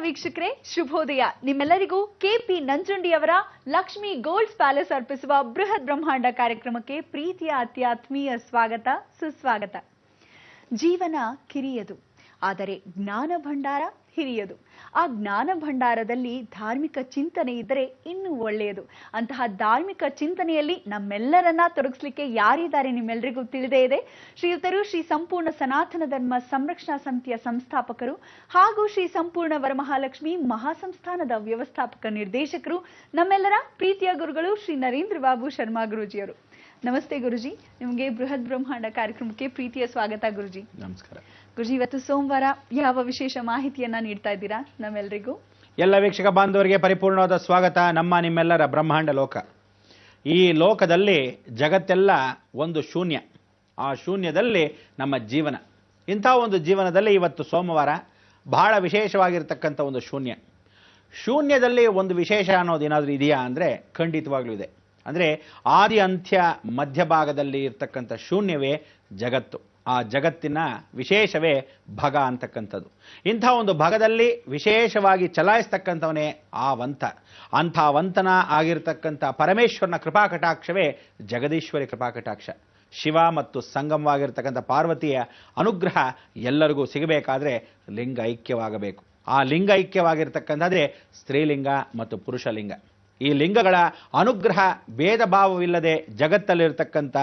ವೀಕ್ಷಕರೇ, ಶುಭೋದಯ. ನಿಮ್ಮೆಲ್ಲರಿಗೂ ಕೆಪಿ ನಂಜುಂಡಿಯವರ ಲಕ್ಷ್ಮಿ ಗೋಲ್ಡ್ಸ್ ಪ್ಯಾಲೇಸ್ ಅರ್ಪಿಸುವ ಬೃಹತ್ ಬ್ರಹ್ಮಾಂಡ ಕಾರ್ಯಕ್ರಮಕ್ಕೆ ಪ್ರೀತಿಯ ಅತ್ಯಾತ್ಮೀಯ ಸ್ವಾಗತ, ಸುಸ್ವಾಗತ. ಜೀವನ ಕಿರಿಯದು, ಆದರೆ ಜ್ಞಾನ ಭಂಡಾರ ಹಿರಿಯದು. ಆ ಜ್ಞಾನ ಭಂಡಾರದಲ್ಲಿ ಧಾರ್ಮಿಕ ಚಿಂತನೆ ಇದ್ದರೆ ಇನ್ನೂ ಒಳ್ಳೆಯದು. ಅಂತಹ ಧಾರ್ಮಿಕ ಚಿಂತನೆಯಲ್ಲಿ ನಮ್ಮೆಲ್ಲರನ್ನ ತೊಡಗಿಸ್ಲಿಕ್ಕೆ ಯಾರಿದ್ದಾರೆ ನಿಮ್ಮೆಲ್ಲರಿಗೂ ತಿಳಿದೇ ಇದೆ. ಶ್ರೀಯುತರು ಶ್ರೀ ಸಂಪೂರ್ಣ ಸನಾತನ ಧರ್ಮ ಸಂರಕ್ಷಣಾ ಸಮಿತಿಯ ಸಂಸ್ಥಾಪಕರು ಹಾಗೂ ಶ್ರೀ ಸಂಪೂರ್ಣ ವರಮಹಾಲಕ್ಷ್ಮಿ ಮಹಾಸಂಸ್ಥಾನದ ವ್ಯವಸ್ಥಾಪಕ ನಿರ್ದೇಶಕರು, ನಮ್ಮೆಲ್ಲರ ಪ್ರೀತಿಯ ಗುರುಗಳು ಶ್ರೀ ನರೇಂದ್ರ ಬಾಬು ಶರ್ಮಾ ಗುರೂಜಿಯವರು. ನಮಸ್ತೆ ಗುರುಜಿ, ನಿಮಗೆ ಬೃಹತ್ ಬ್ರಹ್ಮಾಂಡ ಕಾರ್ಯಕ್ರಮಕ್ಕೆ ಪ್ರೀತಿಯ ಸ್ವಾಗತ ಗುರುಜಿ. ನಮಸ್ಕಾರ ಗುರುಜಿ. ಇವತ್ತು ಸೋಮವಾರ, ಯಾವ ವಿಶೇಷ ಮಾಹಿತಿಯನ್ನ ನೀಡ್ತಾ ಇದ್ದೀರಾ ನಮ್ಮೆಲ್ಲರಿಗೂ? ಎಲ್ಲ ವೀಕ್ಷಕ ಬಾಂಧವರಿಗೆ ಪರಿಪೂರ್ಣವಾದ ಸ್ವಾಗತ. ನಿಮ್ಮೆಲ್ಲರ ಬ್ರಹ್ಮಾಂಡ ಲೋಕ. ಈ ಲೋಕದಲ್ಲಿ ಜಗತ್ತೆಲ್ಲ ಒಂದು ಶೂನ್ಯ, ಆ ಶೂನ್ಯದಲ್ಲಿ ನಮ್ಮ ಜೀವನ. ಇಂಥ ಒಂದು ಜೀವನದಲ್ಲಿ ಇವತ್ತು ಸೋಮವಾರ ಬಹಳ ವಿಶೇಷವಾಗಿರ್ತಕ್ಕಂಥ ಒಂದು ಶೂನ್ಯದಲ್ಲಿ ಒಂದು ವಿಶೇಷ ಅನ್ನೋದೇನಾದರೂ ಇದೆಯಾ ಅಂದರೆ ಖಂಡಿತವಾಗ್ಲೂ ಇದೆ. ಅಂದರೆ ಆದಿ ಅಂತ್ಯ ಮಧ್ಯಭಾಗದಲ್ಲಿ ಇರ್ತಕ್ಕಂಥ ಶೂನ್ಯವೇ ಜಗತ್ತು. ಆ ಜಗತ್ತಿನ ವಿಶೇಷವೇ ಭಗ ಅಂತಕ್ಕಂಥದ್ದು. ಇಂಥ ಒಂದು ಭಗದಲ್ಲಿ ವಿಶೇಷವಾಗಿ ಚಲಾಯಿಸ್ತಕ್ಕಂಥವನೇ ಆ ವಂತ. ಅಂಥ ವಂತನ ಆಗಿರ್ತಕ್ಕಂಥ ಪರಮೇಶ್ವರನ ಕೃಪಾಕಟಾಕ್ಷವೇ ಜಗದೀಶ್ವರಿ ಕೃಪಾಕಟಾಕ್ಷ. ಶಿವ ಮತ್ತು ಸಂಗಮವಾಗಿರ್ತಕ್ಕಂಥ ಪಾರ್ವತಿಯ ಅನುಗ್ರಹ ಎಲ್ಲರಿಗೂ ಸಿಗಬೇಕಾದ್ರೆ ಲಿಂಗ ಐಕ್ಯವಾಗಬೇಕು. ಆ ಲಿಂಗ ಐಕ್ಯವಾಗಿರ್ತಕ್ಕಂಥದ್ದೇ ಸ್ತ್ರೀಲಿಂಗ ಮತ್ತು ಪುರುಷಲಿಂಗ. ಈ ಲಿಂಗಗಳ ಅನುಗ್ರಹ ಭೇದ ಭಾವವಿಲ್ಲದೆ ಜಗತ್ತಲ್ಲಿರ್ತಕ್ಕಂಥ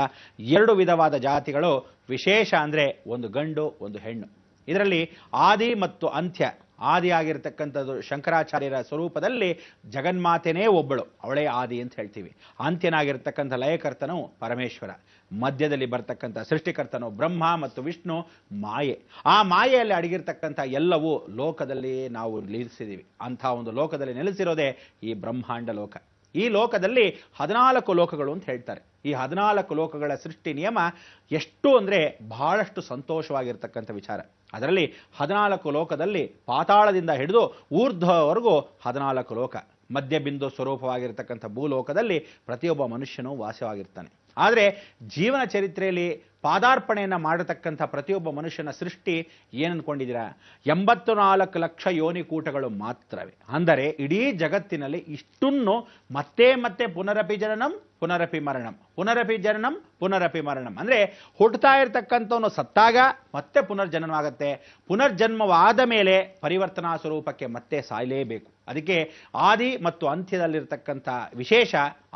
ಎರಡು ವಿಧವಾದ ಜಾತಿಗಳು ವಿಶೇಷ ಅಂದರೆ ಒಂದು ಗಂಡು ಒಂದು ಹೆಣ್ಣು. ಇದರಲ್ಲಿ ಆದಿ ಮತ್ತು ಅಂತ್ಯ. ಆದಿಯಾಗಿರ್ತಕ್ಕಂಥದ್ದು ಶಂಕರಾಚಾರ್ಯರ ಸ್ವರೂಪದಲ್ಲಿ ಜಗನ್ಮಾತೆನೇ ಒಬ್ಬಳು, ಅವಳೇ ಆದಿ ಅಂತ ಹೇಳ್ತೀವಿ. ಅಂತ್ಯನಾಗಿರ್ತಕ್ಕಂಥ ಲಯಕರ್ತನು ಪರಮೇಶ್ವರ. ಮಧ್ಯದಲ್ಲಿ ಬರ್ತಕ್ಕಂಥ ಸೃಷ್ಟಿಕರ್ತನು ಬ್ರಹ್ಮ ಮತ್ತು ವಿಷ್ಣು ಮಾಯೆ. ಆ ಮಾಯೆಯಲ್ಲಿ ಅಡಗಿರ್ತಕ್ಕಂಥ ಎಲ್ಲವೂ ಲೋಕದಲ್ಲಿ ನಾವು ನಿಲ್ಲಿಸಿದ್ದೀವಿ. ಅಂಥ ಒಂದು ಲೋಕದಲ್ಲಿ ನೆಲೆಸಿರೋದೇ ಈ ಬ್ರಹ್ಮಾಂಡ ಲೋಕ. ಈ ಲೋಕದಲ್ಲಿ 14 ಲೋಕಗಳು ಅಂತ ಹೇಳ್ತಾರೆ. ಈ 14 ಲೋಕಗಳ ಸೃಷ್ಟಿ ನಿಯಮ ಎಷ್ಟು ಅಂದರೆ ಬಹಳಷ್ಟು ಸಂತೋಷವಾಗಿರ್ತಕ್ಕಂಥ ವಿಚಾರ. ಅದರಲ್ಲಿ 14 ಲೋಕದಲ್ಲಿ ಪಾತಾಳದಿಂದ ಹಿಡಿದು ಊರ್ಧ್ವವರೆಗೂ 14 ಲೋಕ. ಮಧ್ಯಬಿಂದು ಸ್ವರೂಪವಾಗಿರ್ತಕ್ಕಂಥ ಭೂಲೋಕದಲ್ಲಿ ಪ್ರತಿಯೊಬ್ಬ ಮನುಷ್ಯನೂ ವಾಸವಾಗಿರ್ತಾನೆ. ಆದರೆ ಜೀವನ ಚರಿತ್ರೆಯಲ್ಲಿ ಪಾದಾರ್ಪಣೆಯನ್ನು ಮಾಡತಕ್ಕಂಥ ಪ್ರತಿಯೊಬ್ಬ ಮನುಷ್ಯನ ಸೃಷ್ಟಿ ಏನನ್ಕೊಂಡಿದ್ದೀರಾ? 84 ಲಕ್ಷ ಯೋನಿಕೂಟಗಳು ಮಾತ್ರವೇ. ಅಂದರೆ ಇಡೀ ಜಗತ್ತಿನಲ್ಲಿ ಇಷ್ಟನ್ನು ಮತ್ತೆ ಮತ್ತೆ ಪುನರಪಿ ಜನನಂ ಪುನರಪಿ ಮರಣಂ, ಪುನರಪಿ ಜನನಂ ಪುನರಪಿ ಮರಣಂ. ಅಂದರೆ ಹುಟ್ಟುತ್ತಾ ಇರ್ತಕ್ಕಂಥವನು ಸತ್ತಾಗ ಮತ್ತೆ ಪುನರ್ಜನ್ಮವಾಗತ್ತೆ. ಪುನರ್ಜನ್ಮವಾದ ಮೇಲೆ ಪರಿವರ್ತನಾ ಸ್ವರೂಪಕ್ಕೆ ಮತ್ತೆ ಸಾಯಲೇಬೇಕು. ಅದಕ್ಕೆ ಆದಿ ಮತ್ತು ಅಂತ್ಯದಲ್ಲಿರ್ತಕ್ಕಂಥ ವಿಶೇಷ.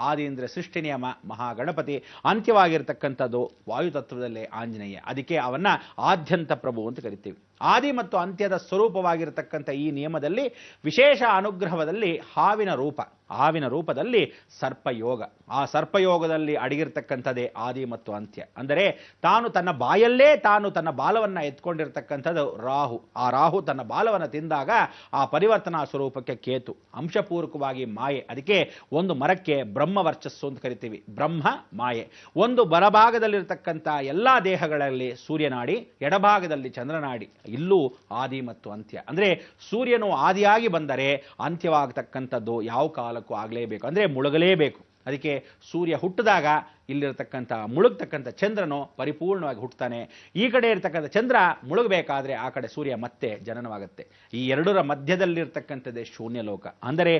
ಆದಿ ಅಂದರೆ ಸೃಷ್ಟಿ ನಿಯಮ ಮಹಾಗಣಪತಿ, ಅಂತ್ಯವಾಗಿರ್ತಕ್ಕಂಥದ್ದು ವಾಯುತತ್ವದಲ್ಲೇ ಆಂಜನೇಯ. ಅದಕ್ಕೆ ಅವನ್ನ ಆದ್ಯಂತ ಪ್ರಭು ಅಂತ ಕರಿತೀವಿ. ಆದಿ ಮತ್ತು ಅಂತ್ಯದ ಸ್ವರೂಪವಾಗಿರ್ತಕ್ಕಂಥ ಈ ನಿಯಮದಲ್ಲಿ ವಿಶೇಷ ಅನುಗ್ರಹದಲ್ಲಿ ಹಾವಿನ ರೂಪದಲ್ಲಿ ಸರ್ಪಯೋಗ. ಆ ಸರ್ಪಯೋಗದಲ್ಲಿ ಅಡಗಿರ್ತಕ್ಕಂಥದ್ದೇ ಆದಿ ಮತ್ತು ಅಂತ್ಯ. ಅಂದರೆ ತಾನು ತನ್ನ ಬಾಯಲ್ಲೇ ತನ್ನ ಬಾಲವನ್ನು ಎತ್ಕೊಂಡಿರ್ತಕ್ಕಂಥದ್ದು ರಾಹು. ಆ ರಾಹು ತನ್ನ ಬಾಲವನ್ನು ತಿಂದಾಗ ಆ ಪರಿವರ್ತನಾ ಸ್ವರೂಪಕ್ಕೆ ಕೇತು, ಅಂಶಪೂರ್ವಕವಾಗಿ ಮಾಯೆ. ಅದಕ್ಕೆ ಒಂದು ಮರಕ್ಕೆ ಬ್ರಹ್ಮವರ್ಚಸ್ಸು ಅಂತ ಕರಿತೀವಿ. ಬ್ರಹ್ಮ ಮಾಯೆ. ಒಂದು ಬಲಭಾಗದಲ್ಲಿರ್ತಕ್ಕಂಥ ಎಲ್ಲ ದೇಹಗಳಲ್ಲಿ ಸೂರ್ಯನಾಡಿ, ಎಡಭಾಗದಲ್ಲಿ ಚಂದ್ರನಾಡಿ. ಇಲ್ಲೂ ಆದಿ ಮತ್ತು ಅಂತ್ಯ. ಅಂದರೆ ಸೂರ್ಯನು ಆದಿಯಾಗಿ ಬಂದರೆ ಅಂತ್ಯವಾಗತಕ್ಕಂಥದ್ದು ಯಾವ ಕಾಲಕ್ಕೂ ಆಗಲೇಬೇಕು, ಅಂದರೆ ಮುಳುಗಲೇಬೇಕು. ಅದಕ್ಕೆ ಸೂರ್ಯ ಹುಟ್ಟಿದಾಗ ಇಲ್ಲಿರ್ತಕ್ಕಂಥ ಮುಳುಗ್ತಕ್ಕಂಥ ಚಂದ್ರನು ಪರಿಪೂರ್ಣವಾಗಿ ಹುಟ್ಟುತ್ತಾನೆ. ಈ ಕಡೆ ಇರ್ತಕ್ಕಂಥ ಚಂದ್ರ ಮುಳುಗಬೇಕಾದ್ರೆ ಆ ಕಡೆ ಸೂರ್ಯ ಮತ್ತೆ ಜನನವಾಗುತ್ತೆ. ಈ ಎರಡರ ಮಧ್ಯದಲ್ಲಿರ್ತಕ್ಕಂಥದ್ದೇ ಶೂನ್ಯ ಲೋಕ. ಅಂದರೆ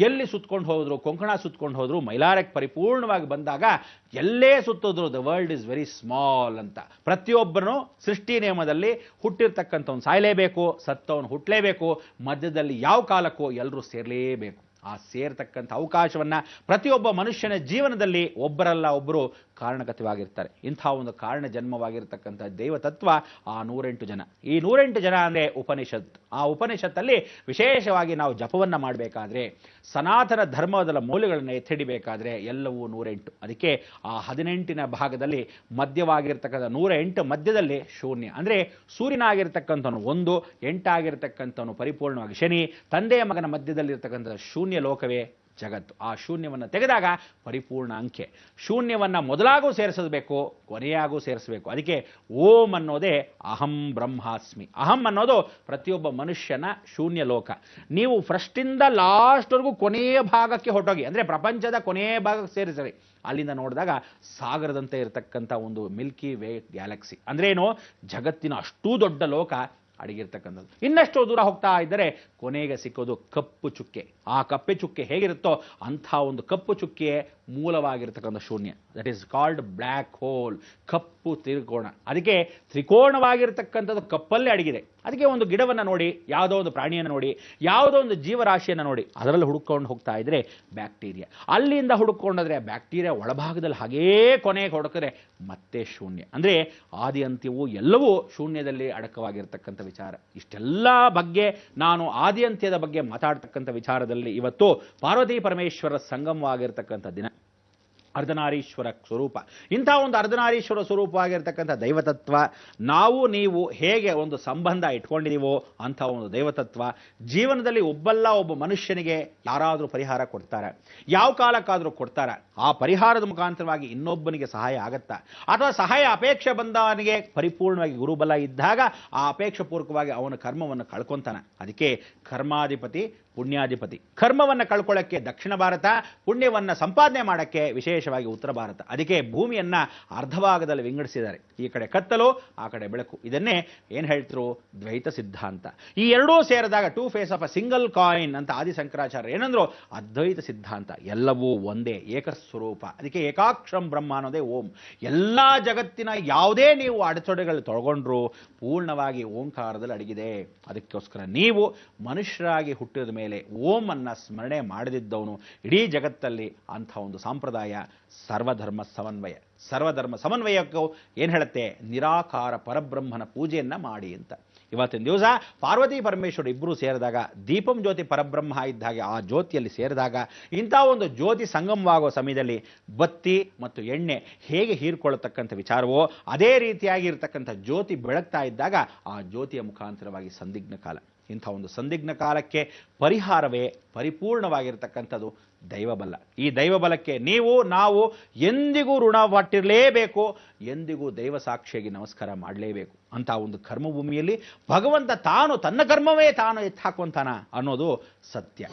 ಎಲ್ಲಿ ಸುತ್ಕೊಂಡು ಹೋದ್ರು, ಕೊಂಕಣ ಸುತ್ಕೊಂಡು ಹೋದ್ರು, ಮೈಲಾರಕ್ಕೆ ಪರಿಪೂರ್ಣವಾಗಿ ಬಂದಾಗ ಎಲ್ಲೇ ಸುತ್ತಿದ್ರು the world is very small ಅಂತ. ಪ್ರತಿಯೊಬ್ಬನು ಸೃಷ್ಟಿ ನಿಯಮದಲ್ಲಿ ಹುಟ್ಟಿರ್ತಕ್ಕಂಥವ್ನು ಸಾಯಲೇಬೇಕು, ಸತ್ತವನು ಹುಟ್ಟಲೇಬೇಕು. ಮಧ್ಯದಲ್ಲಿ ಯಾವ ಕಾಲಕ್ಕೂ ಎಲ್ಲರೂ ಸೇರಲೇಬೇಕು. ಆ ಸೇರ್ತಕ್ಕಂಥ ಅವಕಾಶವನ್ನು ಪ್ರತಿಯೊಬ್ಬ ಮನುಷ್ಯನ ಜೀವನದಲ್ಲಿ ಒಬ್ಬರಲ್ಲ ಒಬ್ಬರು ಕಾರಣಗತವಾಗಿರ್ತಾರೆ. ಇಂಥ ಒಂದು ಕಾರಣ ಜನ್ಮವಾಗಿರ್ತಕ್ಕಂಥ ದೈವತತ್ವ ಆ 108 ಜನ. ಈ 108 ಜನ ಅಂದರೆ ಉಪನಿಷತ್. ಆ ಉಪನಿಷತ್ತಲ್ಲಿ ವಿಶೇಷವಾಗಿ ನಾವು ಜಪವನ್ನು ಮಾಡಬೇಕಾದ್ರೆ, ಸನಾತನ ಧರ್ಮದ ಮೌಲ್ಯಗಳನ್ನು ಎತ್ತಿಡಿಬೇಕಾದ್ರೆ ಎಲ್ಲವೂ 108. ಅದಕ್ಕೆ ಆ 18ನ ಭಾಗದಲ್ಲಿ ಮಧ್ಯವಾಗಿರ್ತಕ್ಕಂಥ 108 ಮಧ್ಯದಲ್ಲಿ ಶೂನ್ಯ. ಅಂದರೆ ಸೂರ್ಯನಾಗಿರ್ತಕ್ಕಂಥವನು 1, 8 ಆಗಿರ್ತಕ್ಕಂಥವನು ಪರಿಪೂರ್ಣವಾಗಿ ಶನಿ, ತಂದೆಯ ಮಗನ ಮಧ್ಯದಲ್ಲಿರ್ತಕ್ಕಂಥ ಶೂನ್ಯ ಲೋಕವೇ ಜಗತ್ತು. ಆ ಶೂನ್ಯವನ್ನು ತೆಗೆದಾಗ ಪರಿಪೂರ್ಣ ಅಂಕೆ. ಶೂನ್ಯವನ್ನು ಮೊದಲಾಗೂ ಸೇರಿಸಬೇಕು, ಕೊನೆಯಾಗೂ ಸೇರಿಸಬೇಕು. ಅದಕ್ಕೆ ಓಂ ಅನ್ನೋದೇ ಅಹಂ ಬ್ರಹ್ಮಾಸ್ಮಿ. ಅಹಂ ಅನ್ನೋದು ಪ್ರತಿಯೊಬ್ಬ ಮನುಷ್ಯನ ಶೂನ್ಯ ಲೋಕ. ನೀವು ಫಸ್ಟಿಂದ ಲಾಸ್ಟ್ವರೆಗೂ ಕೊನೆಯ ಭಾಗಕ್ಕೆ ಹೊರಟೋಗಿ, ಅಂದರೆ ಪ್ರಪಂಚದ ಕೊನೆಯ ಭಾಗಕ್ಕೆ ಸೇರಿಸರಿ. ಅಲ್ಲಿಂದ ನೋಡಿದಾಗ ಸಾಗರದಂತೆ ಇರತಕ್ಕಂಥ ಒಂದು ಮಿಲ್ಕಿ ವೇ ಗ್ಯಾಲಕ್ಸಿ. ಅಂದ್ರೇನು? ಜಗತ್ತಿನ ಅಷ್ಟೂ ದೊಡ್ಡ ಲೋಕ ಅಡಗಿರ್ತಕ್ಕಂಥದ್ದು. ಇನ್ನಷ್ಟು ದೂರ ಹೋಗ್ತಾ ಇದ್ದರೆ ಕೊನೆಗೆ ಸಿಕ್ಕೋದು ಕಪ್ಪು ಚುಕ್ಕೆ. ಆ ಕಪ್ಪೆ ಚುಕ್ಕೆ ಹೇಗಿರುತ್ತೋ ಅಂಥ ಒಂದು ಕಪ್ಪು ಚುಕ್ಕೆಯೇ ಮೂಲವಾಗಿರ್ತಕ್ಕಂಥ ಶೂನ್ಯ. That is called black hole, ಕಪ್ಪು ತ್ರಿಕೋಣ. ಅದಕ್ಕೆ ತ್ರಿಕೋಣವಾಗಿರ್ತಕ್ಕಂಥದ್ದು ಕಪ್ಪಲ್ಲೇ ಅಡಗಿದೆ. ಅದಕ್ಕೆ ಒಂದು ಗಿಡವನ್ನು ನೋಡಿ, ಯಾವುದೋ ಒಂದು ಪ್ರಾಣಿಯನ್ನು ನೋಡಿ, ಯಾವುದೋ ಒಂದು ಜೀವರಾಶಿಯನ್ನು ನೋಡಿ, ಅದರಲ್ಲಿ ಹುಡುಕೊಂಡು ಹೋಗ್ತಾ ಇದ್ರೆ ಬ್ಯಾಕ್ಟೀರಿಯಾ. ಅಲ್ಲಿಂದ ಹುಡುಕೊಂಡ್ರೆ ಬ್ಯಾಕ್ಟೀರಿಯಾ ಒಳಭಾಗದಲ್ಲಿ ಹಾಗೇ ಕೊನೆಗೆ ಹುಡುಕಿದ್ರೆ ಮತ್ತೆ ಶೂನ್ಯ. ಅಂದರೆ ಆದಿ ಅಂತ್ಯವೂ ಎಲ್ಲವೂ ಶೂನ್ಯದಲ್ಲಿ ಅಡಕವಾಗಿರ್ತಕ್ಕಂಥ ವಿಚಾರ. ಇಷ್ಟೆಲ್ಲ ಬಗ್ಗೆ ನಾನು ಆದಿ ಅಂತ್ಯದ ಬಗ್ಗೆ ಮಾತಾಡ್ತಕ್ಕಂಥ ವಿಚಾರದಲ್ಲಿ ಇವತ್ತು ಪಾರ್ವತಿ ಪರಮೇಶ್ವರ ಸಂಗಮವಾಗಿರ್ತಕ್ಕಂಥ ದಿನ. ಅರ್ಧನಾರೀಶ್ವರ ಸ್ವರೂಪ, ಇಂಥ ಒಂದು ಅರ್ಧನಾರೀಶ್ವರ ಸ್ವರೂಪವಾಗಿರ್ತಕ್ಕಂಥ ದೈವತತ್ವ ನಾವು ನೀವು ಹೇಗೆ ಒಂದು ಸಂಬಂಧ ಇಟ್ಕೊಂಡಿದ್ದೀವೋ ಅಂಥ ಒಂದು ದೈವತತ್ವ ಜೀವನದಲ್ಲಿ ಒಬ್ಬ ಮನುಷ್ಯನಿಗೆ ಯಾರಾದರೂ ಪರಿಹಾರ ಕೊಡ್ತಾರೆ, ಯಾವ ಕಾಲಕ್ಕಾದರೂ ಕೊಡ್ತಾರೆ. ಆ ಪರಿಹಾರದ ಮುಖಾಂತರವಾಗಿ ಇನ್ನೊಬ್ಬನಿಗೆ ಸಹಾಯ ಆಗತ್ತಾ, ಅಥವಾ ಸಹಾಯ ಅಪೇಕ್ಷೆ ಬಂದವನಿಗೆ ಪರಿಪೂರ್ಣವಾಗಿ ಗುರುಬಲ ಇದ್ದಾಗ ಆ ಅಪೇಕ್ಷೆ ಪೂರ್ವಕವಾಗಿ ಅವನ ಕರ್ಮವನ್ನು ಕಳ್ಕೊಂತಾನೆ. ಅದಕ್ಕೆ ಕರ್ಮಾಧಿಪತಿ ಪುಣ್ಯಾಧಿಪತಿ. ಕರ್ಮವನ್ನು ಕಳ್ಕೊಳ್ಳೋಕ್ಕೆ ದಕ್ಷಿಣ ಭಾರತ, ಪುಣ್ಯವನ್ನು ಸಂಪಾದನೆ ಮಾಡೋಕ್ಕೆ ವಿಶೇಷವಾಗಿ ಉತ್ತರ ಭಾರತ. ಅದಕ್ಕೆ ಭೂಮಿಯನ್ನ ಅರ್ಧ ಭಾಗದಲ್ಲಿ ವಿಂಗಡಿಸಿದ್ದಾರೆ. ಈ ಕಡೆ ಕತ್ತಲು, ಆ ಕಡೆ ಬೆಳಕು. ಇದನ್ನೇ ಏನು ಹೇಳ್ತಿರು? ದ್ವೈತ ಸಿದ್ಧಾಂತ. ಈ ಎರಡೂ ಸೇರಿದಾಗ two face of a single coin ಅಂತ ಆದಿ ಶಂಕರಾಚಾರ್ಯ ಏನಂದ್ರು? ಅದ್ವೈತ ಸಿದ್ಧಾಂತ. ಎಲ್ಲವೂ ಒಂದೇ ಏಕಸ್ವರೂಪ. ಅದಕ್ಕೆ ಏಕಾಕ್ಷರಂ ಬ್ರಹ್ಮ ಅನ್ನೋದೇ ಓಂ. ಎಲ್ಲ ಜಗತ್ತಿನ ಯಾವುದೇ ನೀವು ಅಡೆತಡೆಗಳು ತೊಗೊಂಡ್ರು ಪೂರ್ಣವಾಗಿ ಓಂಕಾರದಲ್ಲಿ ಅಡಗಿದೆ. ಅದಕ್ಕೋಸ್ಕರ ನೀವು ಮನುಷ್ಯರಾಗಿ ಹುಟ್ಟಿದ ಮೇಲೆ ಓಂ ಅನ್ನ ಸ್ಮರಣೆ ಮಾಡದಿದ್ದವನು ಇಡೀ ಜಗತ್ತಲ್ಲಿ ಅಂಥ ಒಂದು ಸಂಪ್ರದಾಯ ಸರ್ವಧರ್ಮ ಸಮನ್ವಯ. ಸರ್ವಧರ್ಮ ಸಮನ್ವಯಕ್ಕೂ ಏನು ಹೇಳುತ್ತೆ? ನಿರಾಕಾರ ಪರಬ್ರಹ್ಮನ ಪೂಜೆಯನ್ನ ಮಾಡಿ ಅಂತ. ಇವತ್ತಿನ ದಿವಸ ಪಾರ್ವತಿ ಪರಮೇಶ್ವರ ಇಬ್ಬರು ಸೇರಿದಾಗ ದೀಪಂ ಜ್ಯೋತಿ ಪರಬ್ರಹ್ಮ ಇದ್ದ ಹಾಗೆ ಆ ಜ್ಯೋತಿಯಲ್ಲಿ ಸೇರಿದಾಗ ಇಂಥ ಒಂದು ಜ್ಯೋತಿ ಸಂಗಮವಾಗುವ ಸಮಯದಲ್ಲಿ ಬತ್ತಿ ಮತ್ತು ಎಣ್ಣೆ ಹೇಗೆ ಹೀರ್ಕೊಳ್ಳತಕ್ಕಂಥ ವಿಚಾರವೋ ಅದೇ ರೀತಿಯಾಗಿ ಇರತಕ್ಕಂಥ ಜ್ಯೋತಿ ಬೆಳಗ್ತಾ ಇದ್ದಾಗ ಆ ಜ್ಯೋತಿಯ ಮುಖಾಂತರವಾಗಿ ಸಂದಿಗ್ಧ ಕಾಲ. ಇಂಥ ಒಂದು ಸಂದಿಗ್ಧ ಕಾಲಕ್ಕೆ ಪರಿಹಾರವೇ ಪರಿಪೂರ್ಣವಾಗಿರ್ತಕ್ಕಂಥದ್ದು ದೈವಬಲ. ಈ ದೈವಬಲಕ್ಕೆ ನೀವು ನಾವು ಎಂದಿಗೂ ಋಣಪಟ್ಟಿರಲೇಬೇಕು, ಎಂದಿಗೂ ದೈವ ಸಾಕ್ಷಿಯಾಗಿ ನಮಸ್ಕಾರ ಮಾಡಲೇಬೇಕು. ಅಂತ ಒಂದು ಕರ್ಮಭೂಮಿಯಲ್ಲಿ ಭಗವಂತ ತಾನು ತನ್ನ ಕರ್ಮವೇ ತಾನು ಎತ್ತಾಕೊಂತಾನ ಅನ್ನೋದು ಸತ್ಯ.